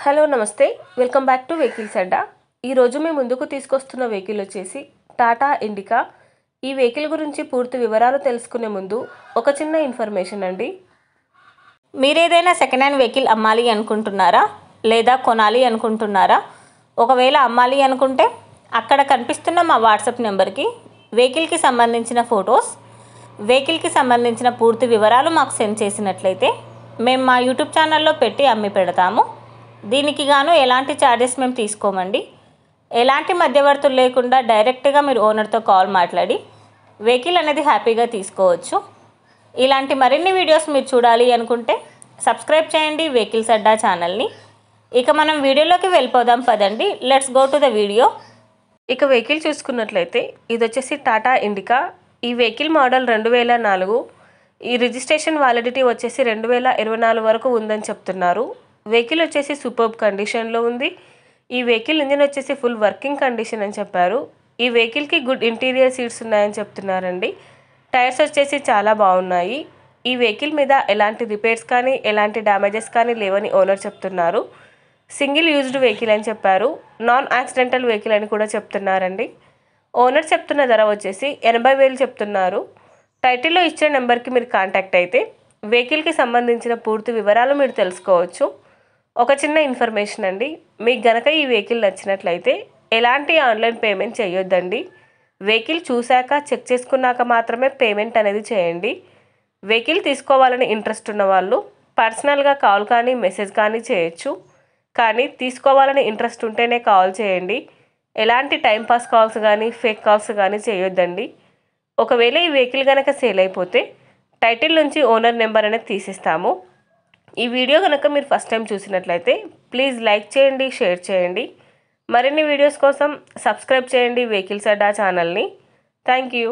Hello నమస్తే welcome back to vehicles అడ్డా. ఈరోజు మేము ముందుకు తీసుకొస్తున్న వెహికల్ వచ్చేసి టాటా ఇండికా. ఈ వెహికల్ గురించి పూర్తి వివరాలు తెలుసుకునే ముందు ఒక చిన్న ఇన్ఫర్మేషన్ అండి. మీరేదైనా సెకండ్ హ్యాండ్ వెహికల్ అమ్మాలి అనుకుంటున్నారా లేదా కొనాలి అనుకుంటున్నారా? ఒకవేళ అమ్మాలి అనుకుంటే అక్కడ కనిపిస్తున్న మా వాట్సాప్ నెంబర్కి వెహికల్కి సంబంధించిన ఫొటోస్, వెహికల్కి సంబంధించిన పూర్తి వివరాలు మాకు సెండ్ చేసినట్లయితే మేము మా యూట్యూబ్ ఛానల్లో పెట్టి అమ్మి పెడతాము. దీనికి గాను ఎలాంటి ఛార్జెస్ మేము తీసుకోమండి. ఎలాంటి మధ్యవర్తులు లేకుండా డైరెక్ట్గా మీరు ఓనర్తో కాల్ మాట్లాడి వెహికల్ అనేది హ్యాపీగా తీసుకోవచ్చు. ఇలాంటి మరిన్ని వీడియోస్ మీరు చూడాలి అనుకుంటే సబ్స్క్రైబ్ చేయండి వెహికల్స్ అడ్డా ఛానల్ని. ఇక మనం వీడియోలోకి వెళ్ళిపోదాం పదండి. Let's go to the video. ఇక వెహికల్ చూసుకున్నట్లయితే ఇది వచ్చేసి టాటా ఇండికా. ఈ వెహికల్ మోడల్ 2004. ఈ రిజిస్ట్రేషన్ వ్యాలిడిటీ వచ్చేసి 2024 వరకు ఉందని చెప్తున్నారు. వెహికల్ వచ్చేసి సూపర్బ్ కండిషన్లో ఉంది. ఈ వెహికల్ ఇంజిన్ వచ్చేసి ఫుల్ వర్కింగ్ కండిషన్ అని చెప్పారు. ఈ వెహికల్కి గుడ్ ఇంటీరియర్ సీట్స్ ఉన్నాయని చెప్తున్నారండి. టైర్స్ వచ్చేసి చాలా బాగున్నాయి. ఈ వెహికల్ మీద ఎలాంటి రిపేర్స్ కానీ ఎలాంటి డ్యామేజెస్ కానీ లేవని ఓనర్ చెప్తున్నారు. సింగిల్ యూజ్డ్ వెహికల్ అని చెప్పారు. నాన్ యాక్సిడెంటల్ వెహికల్ అని కూడా చెప్తున్నారండి. ఓనర్ చెప్తున్న ధర వచ్చేసి 80,000 చెప్తున్నారు. టైటిల్లో ఇచ్చిన నెంబర్కి మీరు కాంటాక్ట్ అయితే వెహికల్కి సంబంధించిన పూర్తి వివరాలు మీరు తెలుసుకోవచ్చు. ఒక చిన్న ఇన్ఫర్మేషన్ అండి, మీకు గనక ఈ వెహికల్ నచ్చినట్లయితే ఎలాంటి ఆన్లైన్ పేమెంట్ చేయొద్దండి. వెహికల్ చూశాక చెక్ చేసుకున్నాక మాత్రమే పేమెంట్ అనేది చేయండి. వెహికల్ తీసుకోవాలని ఇంట్రెస్ట్ ఉన్న వాళ్ళు పర్సనల్గా కాల్ కానీ మెసేజ్ కానీ చేయొచ్చు. కానీ తీసుకోవాలని ఇంట్రెస్ట్ ఉంటేనే కాల్ చేయండి. ఎలాంటి టైంపాస్ కాల్స్ కానీ ఫేక్ కాల్స్ కానీ చేయొద్దండి. ఒకవేళ ఈ వెహికల్ కనుక సేల్ అయిపోతే టైటిల్ నుంచి ఓనర్ నెంబర్ అనేది తీసిస్తాము. ఈ వీడియో కనుక మీరు ఫస్ట్ టైం చూసినట్లయితే ప్లీజ్ లైక్ చేయండి, షేర్ చేయండి. మరిన్ని వీడియోస్ కోసం సబ్స్క్రైబ్ చేయండి వెహికల్స్ అడ్డా ఛానల్ని. Thank you.